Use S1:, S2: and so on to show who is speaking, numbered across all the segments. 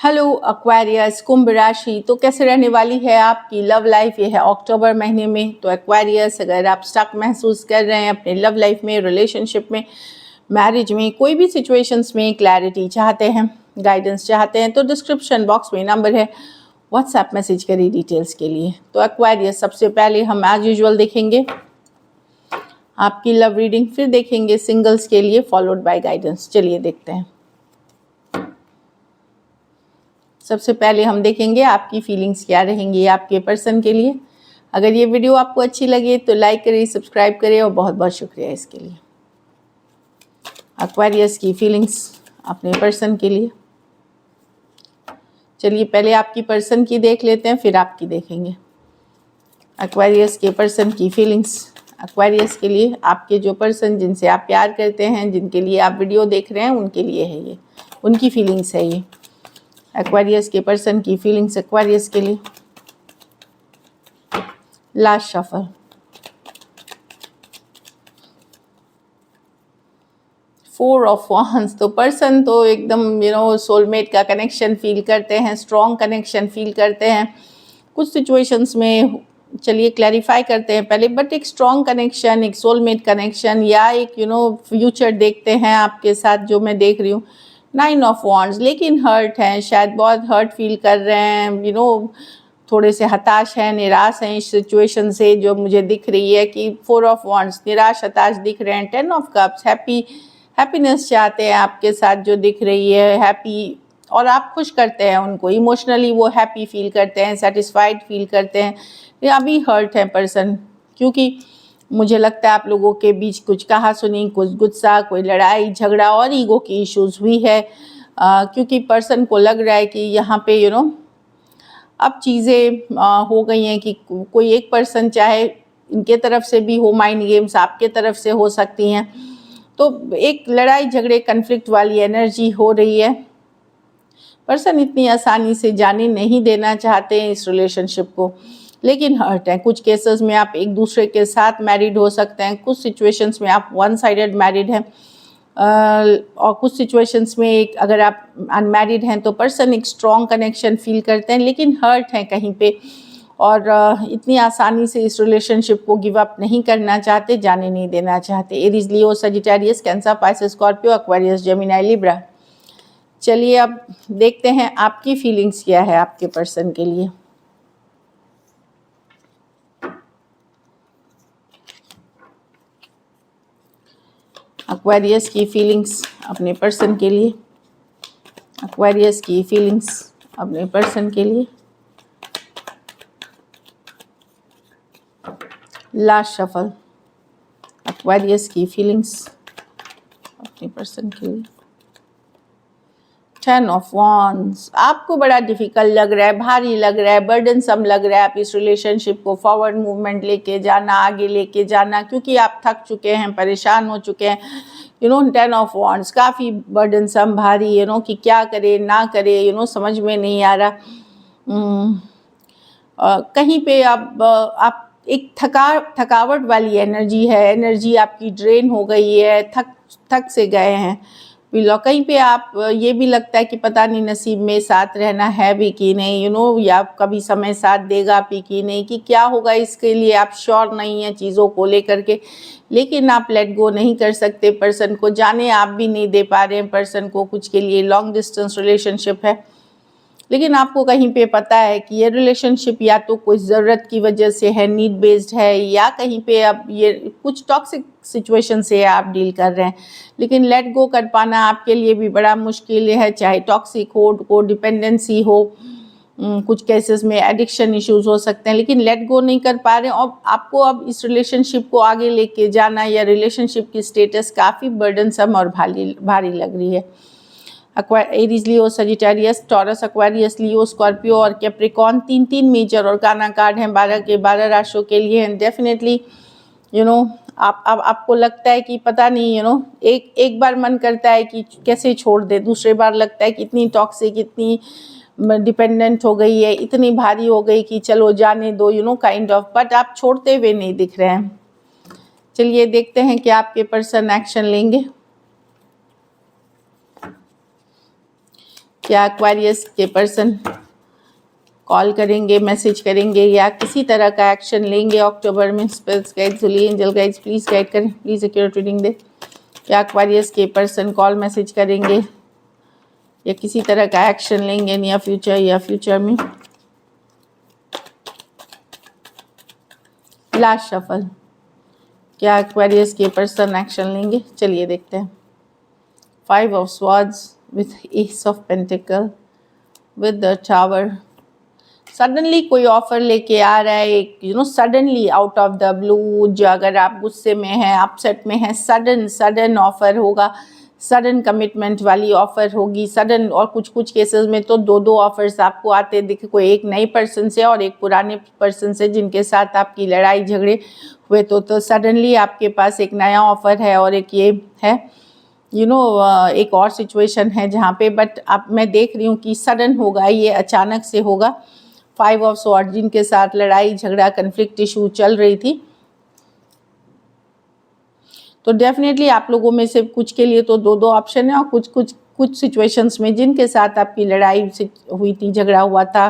S1: Hello Aquarius, कुंभ राशि तो कैसे रहने वाली है आपकी लव लाइफ। ये है अक्टूबर महीने में। तो एक्वेरियस, अगर आप स्टक महसूस कर रहे हैं अपने लव लाइफ में, रिलेशनशिप में, मैरिज में, कोई भी सिचुएशंस में क्लैरिटी चाहते हैं, गाइडेंस चाहते हैं, तो डिस्क्रिप्शन बॉक्स में नंबर है, व्हाट्सएप मैसेज करिए डिटेल्स के लिए। तो एक्वेरियस, सबसे पहले हम एज यूजुअल देखेंगे आपकी लव रीडिंग, फिर देखेंगे सिंगल्स के लिए, फॉलोड बाय गाइडेंस। चलिए देखते हैं। सबसे पहले हम देखेंगे आपकी फीलिंग्स क्या रहेंगी आपके पर्सन के लिए। अगर ये वीडियो आपको अच्छी लगे तो लाइक करें, सब्सक्राइब करें, और बहुत बहुत शुक्रिया इसके लिए। एक्वेरियस की फीलिंग्स अपने पर्सन के लिए। चलिए पहले आपकी पर्सन की देख लेते हैं, फिर आपकी देखेंगे। एक्वेरियस के पर्सन की फीलिंग्स एक्वेरियस के लिए। आपके जो पर्सन जिनसे आप प्यार करते हैं, जिनके लिए आप वीडियो देख रहे हैं, उनके लिए है ये, उनकी फीलिंग्स है ये। एक्वेरियस के पर्सन की फीलिंग्स एक्वेरियस के लिए। Last shuffle. Four of wands. तो पर्सन तो एकदम सोलमेट का कनेक्शन फील करते हैं, स्ट्रॉन्ग कनेक्शन फील करते हैं कुछ सिचुएशंस में। चलिए क्लैरिफाई करते हैं पहले, बट एक स्ट्रॉन्ग कनेक्शन, एक सोलमेट कनेक्शन, या एक फ्यूचर देखते हैं आपके साथ, जो मैं देख रही हूँ। 9 ऑफ वांड्स, लेकिन हर्ट हैं, शायद बहुत हर्ट फील कर रहे हैं, थोड़े से हताश हैं, निराश हैं इस सिचुएशन से, जो मुझे दिख रही है कि 4 ऑफ वांड्स, निराश हताश दिख रहे हैं। 10 ऑफ कप्स, हैप्पीनेस चाहते हैं आपके साथ, जो दिख रही है हैप्पी, और आप खुश करते हैं उनको इमोशनली, वो हैप्पी फील करते हैं, सेटिस्फाइड फील करते हैं। अभी हर्ट है पर्सन, क्योंकि मुझे लगता है आप लोगों के बीच कुछ कहा सुनी, कुछ गुस्सा, कोई लड़ाई झगड़ा और ईगो की इश्यूज हुई है। क्योंकि पर्सन को लग रहा है कि यहाँ पे अब चीज़ें हो गई हैं कि कोई एक पर्सन, चाहे इनके तरफ से भी हो माइंड गेम्स, आपके तरफ से हो सकती हैं, तो एक लड़ाई झगड़े कन्फ्लिक्ट वाली एनर्जी हो रही है। पर्सन इतनी आसानी से जाने नहीं देना चाहते हैं इस रिलेशनशिप को, लेकिन हर्ट है। कुछ केसेस में आप एक दूसरे के साथ मैरिड हो सकते हैं, कुछ सिचुएशंस में आप वन साइडेड मैरिड हैं, और कुछ सिचुएशंस में अगर आप अनमैरिड हैं तो पर्सन एक स्ट्रॉन्ग कनेक्शन फील करते हैं, लेकिन हर्ट हैं कहीं पे, और इतनी आसानी से इस रिलेशनशिप को गिव अप नहीं करना चाहते, जाने नहीं देना चाहते। Aries, Leo, Sagittarius, Cancer, Pisces, Scorpio, Aquarius, Gemini, Libra. चलिए अब देखते हैं आपकी फीलिंग्स क्या है आपके पर्सन के लिए। एक्वेरियस की फीलिंग्स अपने पर्सन के लिए। एक्वेरियस की फीलिंग्स अपने पर्सन के लिए। Last shuffle. एक्वेरियस की फीलिंग्स अपने पर्सन के लिए। 10 ऑफ वांड्स। आपको बड़ा डिफिकल्ट लग रहा है, भारी लग रहा है, बर्डनसम लग रहा है आप इस रिलेशनशिप को फॉरवर्ड मूवमेंट लेके जाना, आगे लेके जाना, क्योंकि आप थक चुके हैं, परेशान हो चुके हैं। 10 ऑफ वांड्स काफ़ी बर्डनसम, भारी, कि क्या करे ना करे, समझ में नहीं आ रहा। कहीं पे आप एक थकावट वाली एनर्जी है, एनर्जी आपकी ड्रेन हो गई है, थक से गए हैं। कहीं पे आप ये भी लगता है कि पता नहीं नसीब में साथ रहना है भी कि नहीं, या कभी समय साथ देगा भी कि नहीं, कि क्या होगा इसके लिए आप श्योर नहीं हैं चीज़ों को लेकर के, लेकिन आप लेट गो नहीं कर सकते पर्सन को, जाने आप भी नहीं दे पा रहे हैं पर्सन को कुछ के लिए। लॉन्ग डिस्टेंस रिलेशनशिप है, लेकिन आपको कहीं पे पता है कि ये रिलेशनशिप या तो कोई ज़रूरत की वजह से है, नीड बेस्ड है, या कहीं पे अब ये कुछ टॉक्सिक सिचुएशन से आप डील कर रहे हैं, लेकिन लेट गो कर पाना आपके लिए भी बड़ा मुश्किल है। चाहे टॉक्सिक हो, को डिपेंडेंसी हो, कुछ केसेस में एडिक्शन इश्यूज हो सकते हैं, लेकिन लेट गो नहीं कर पा रहे हैं। और आपको अब इस रिलेशनशिप को आगे लेके जाना, या रिलेशनशिप की स्टेटस काफ़ी बर्डनसम और भारी लग रही है। Aries, Leo, Sagittarius, taurus, Aquarius, लियो, स्कॉर्पियो और कैप्रिकॉर्न, 3 मेजर और गाना कार्ड हैं 12 के 12 राशियों के लिए। एंड डेफिनेटली आपको लगता है कि पता नहीं, एक बार मन करता है कि कैसे छोड़ दे, दूसरे बार लगता है कि इतनी टॉक्सिक, इतनी डिपेंडेंट हो गई है, इतनी भारी हो गई कि चलो जाने दो, काइंड ऑफ, बट आप छोड़ते हुए नहीं दिख रहे हैं। चलिए देखते हैं कि आपके पर्सन एक्शन लेंगे। क्या एक्वेरियस के पर्सन कॉल करेंगे, मैसेज करेंगे या किसी तरह का एक्शन लेंगे अक्टूबर में? Spirits guides, holy angel guides please guide करें, प्लीज़ एक्यूरेट रीडिंग दे। क्या एक्वेरियस के पर्सन कॉल मैसेज करेंगे या किसी तरह का एक्शन लेंगे नियर फ्यूचर या फ्यूचर में? लास्ट शफल, क्या एक्वेरियस के पर्सन एक्शन लेंगे? चलिए देखते हैं। 5 of swords with S of pentacle with the tower. Suddenly कोई ऑफर लेके आ रहा है, एक suddenly out of the blue, जो अगर आप गुस्से में हैं, अपसेट में हैं, सडन ऑफर होगा, सडन कमिटमेंट वाली ऑफर होगी, सडन। और कुछ केसेस में तो दो ऑफर्स आपको आते दिखे, कोई एक नई पर्सन से और एक पुराने पर्सन से जिनके साथ आपकी लड़ाई झगड़े हुए, तो सडनली आपके पास एक नया ऑफर है और एक ये है एक और सिचुएशन है जहाँ पे, बट अब मैं देख रही हूँ कि सडन होगा, ये अचानक से होगा। 5 ऑफ स्वॉर्ड, जिनके साथ लड़ाई झगड़ा कन्फ्लिक्ट इशू चल रही थी, तो डेफिनेटली आप लोगों में से कुछ के लिए तो दो ऑप्शन है, और कुछ सिचुएशंस में जिनके साथ आपकी लड़ाई हुई थी, झगड़ा हुआ था,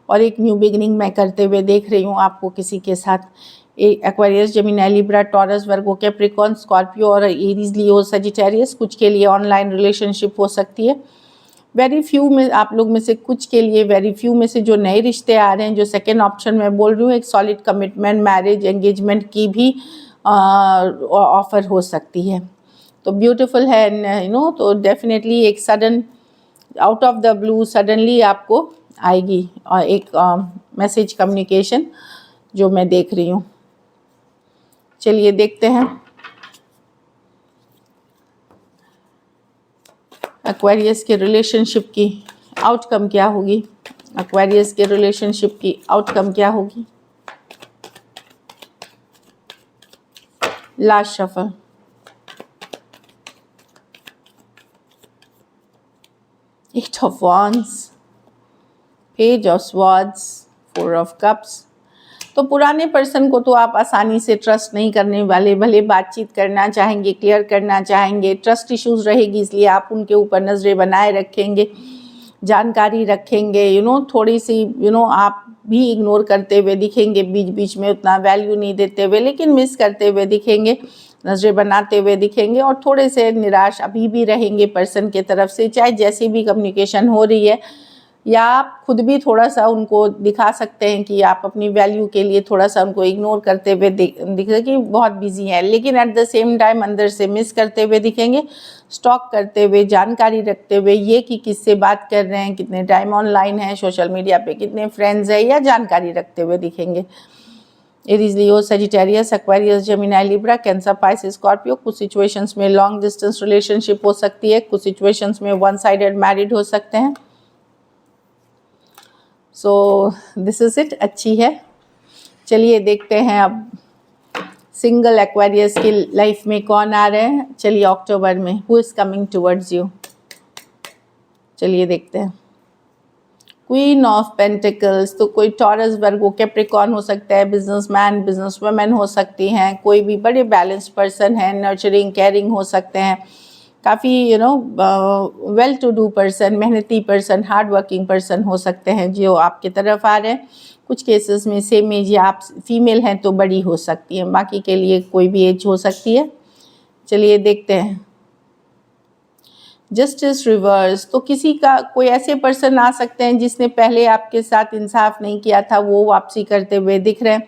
S1: और एक न्यू बिगिनिंग मैं करते हुए देख रही हूँ आपको किसी के साथ। एक्वेरियस, जेमिनी, लिब्रा, टॉरस, वर्गो, कैप्रिकॉर्न, स्कॉर्पियो और एरीज, लियो, सजिटेरियस। कुछ के लिए ऑनलाइन रिलेशनशिप हो सकती है। वेरी फ्यू में, आप लोग में से कुछ के लिए वेरी फ्यू में से जो नए रिश्ते आ रहे हैं, जो सेकेंड ऑप्शन मैं बोल रही हूँ, एक सॉलिड कमिटमेंट, मैरिज, एंगेजमेंट की भी ऑफर हो सकती है। तो ब्यूटीफुल है तो डेफिनेटली एक sudden out of the blue suddenly आपको आएगी और एक मैसेज कम्युनिकेशन जो मैं देख रही हूँ। चलिए देखते हैं एक्वेरियस के रिलेशनशिप की आउटकम क्या होगी। एक्वेरियस के रिलेशनशिप की आउटकम क्या होगी। Last shuffle, eight of wands, page of swords, 4 of cups. तो पुराने पर्सन को तो आप आसानी से ट्रस्ट नहीं करने वाले, भले बातचीत करना चाहेंगे, क्लियर करना चाहेंगे, ट्रस्ट इश्यूज रहेगी, इसलिए आप उनके ऊपर नज़रें बनाए रखेंगे, जानकारी रखेंगे, थोड़ी सी आप भी इग्नोर करते हुए दिखेंगे, बीच बीच में उतना वैल्यू नहीं देते हुए, लेकिन मिस करते हुए दिखेंगे, नज़रें बनाते हुए दिखेंगे, और थोड़े से निराश अभी भी रहेंगे पर्सन के तरफ से, चाहे जैसी भी कम्युनिकेशन हो रही है, या आप खुद भी थोड़ा सा उनको दिखा सकते हैं कि आप अपनी वैल्यू के लिए थोड़ा सा उनको इग्नोर करते हुए दिखे कि बहुत बिजी है, लेकिन एट द सेम टाइम अंदर से मिस करते हुए दिखेंगे, स्टॉक करते हुए, जानकारी रखते हुए, ये कि किससे बात कर रहे हैं, कितने टाइम ऑनलाइन है, सोशल मीडिया पे कितने फ्रेंड्स हैं, या जानकारी रखते हुए दिखेंगे। Aries, Leo, Sagittarius, Aquarius, Gemini, Libra, Cancer, Pisces, Scorpio. कुछ सिचुएशंस में लॉन्ग डिस्टेंस रिलेशनशिप हो सकती है, कुछ सिचुएशंस में वन साइडेड मैरिड हो सकते हैं। सो दिस इज इट, अच्छी है। चलिए देखते हैं अब सिंगल एक्वेरियस की लाइफ में कौन आ रहे हैं। चलिए अक्टूबर में, who is coming towards you. चलिए देखते हैं। क्वीन ऑफ पेंटिकल्स, तो कोई टॉरस, वर्गो, कैप्रिकॉर्न हो सकता है, बिजनेसमैन, बिजनेसवुमेन हो सकती हैं, कोई भी बड़े बैलेंस पर्सन है, नर्चरिंग, केयरिंग हो सकते हैं, काफ़ी वेल टू डू पर्सन, मेहनती पर्सन, हार्ड वर्किंग पर्सन हो सकते हैं जो आपके तरफ आ रहे हैं। कुछ केसेस में सेम एज या आप फीमेल हैं तो बड़ी हो सकती हैं, बाकी के लिए कोई भी एज हो सकती है। चलिए देखते हैं। जस्टिस रिवर्स, तो किसी का कोई ऐसे पर्सन आ सकते हैं जिसने पहले आपके साथ इंसाफ नहीं किया था, वो वापसी करते हुए दिख रहे हैं,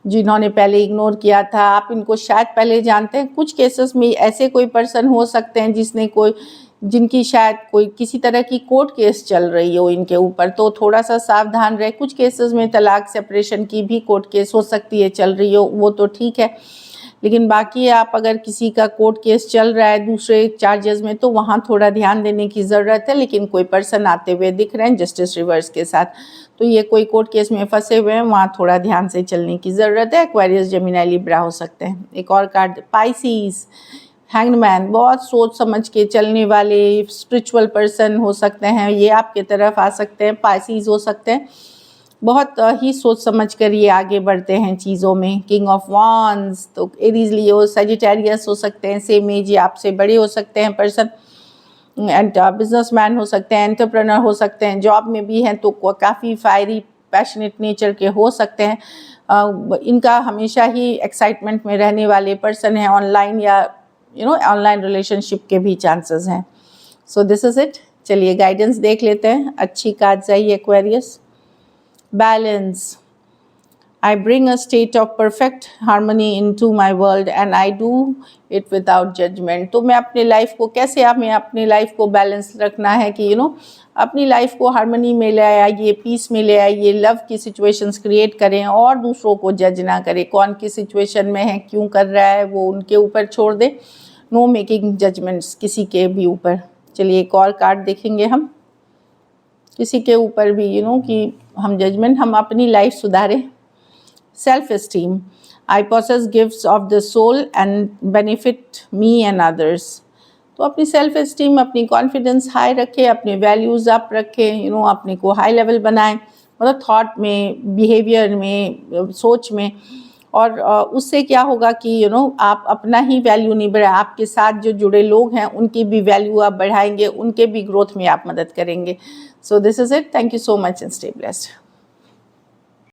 S1: जिन्होंने पहले इग्नोर किया था, आप इनको शायद पहले जानते हैं। कुछ केसेस में ऐसे कोई पर्सन हो सकते हैं जिनकी शायद कोई किसी तरह की कोर्ट केस चल रही हो इनके ऊपर, तो थोड़ा सा सावधान रहे। कुछ केसेस में तलाक, सेपरेशन की भी कोर्ट केस हो सकती है चल रही हो, वो तो ठीक है, लेकिन बाकी आप अगर किसी का कोर्ट केस चल रहा है दूसरे चार्जेस में, तो वहाँ थोड़ा ध्यान देने की ज़रूरत है। लेकिन कोई पर्सन आते हुए दिख रहे हैं जस्टिस रिवर्स के साथ, तो ये कोई कोर्ट केस में फंसे हुए हैं, वहाँ थोड़ा ध्यान से चलने की ज़रूरत है। एक्वेरियस, जेमिनी, लिब्रा हो सकते हैं। एक और कार्ड, पाइसिस, हैंगमैन, बहुत सोच समझ के चलने वाले स्पिरिचुअल पर्सन हो सकते हैं, ये आपके तरफ आ सकते हैं। पाइसिस हो सकते हैं, बहुत ही सोच समझ कर ये आगे बढ़ते हैं चीज़ों में। किंग ऑफ वांड्स, तो एरीज, लियो, सजिटेरियस हो सकते हैं, सेम एज या आपसे बड़े हो सकते हैं पर्सन। बिजनेसमैन हो सकते हैं, एंटरप्रेन्योर हो सकते हैं, जॉब में भी हैं तो काफ़ी फायरी पैशनेट नेचर के हो सकते हैं। इनका हमेशा ही एक्साइटमेंट में रहने वाले पर्सन हैं, ऑनलाइन या ऑनलाइन रिलेशनशिप के भी चांसेस हैं। So this is it. चलिए गाइडेंस देख लेते हैं। अच्छी cards I Aquarius. Balance, I bring a state of perfect harmony into my world and I do it without judgment। तो मैं अपने लाइफ को कैसे, हमें अपनी लाइफ को बैलेंस रखना है कि अपनी लाइफ को हार्मनी में ले आइए, पीस में ले आइए, लव की सिचुएशंस क्रिएट करें और दूसरों को जज ना करें। कौन किस सिचुएशन में है, क्यों कर रहा है, वो उनके ऊपर छोड़ दें। नो मेकिंग जजमेंट्स किसी के भी ऊपर। चलिए एक और कार्ड देखेंगे हम। किसी के ऊपर भी कि हम जजमेंट, हम अपनी लाइफ सुधारें। Self-esteem, I possess gifts of the soul and benefit me and others। तो अपनी सेल्फ एस्टीम, अपनी कॉन्फिडेंस हाई रखें, अपने वैल्यूज़ अप रखें, अपने को हाई लेवल बनाएं, मतलब थॉट में, बिहेवियर में, सोच में। और उससे क्या होगा कि आप अपना ही वैल्यू नहीं बढ़ाए, आपके साथ जो जुड़े लोग हैं उनकी भी वैल्यू आप बढ़ाएंगे, उनके भी ग्रोथ में आप मदद करेंगे। So this is it. Thank you so much and stay blessed.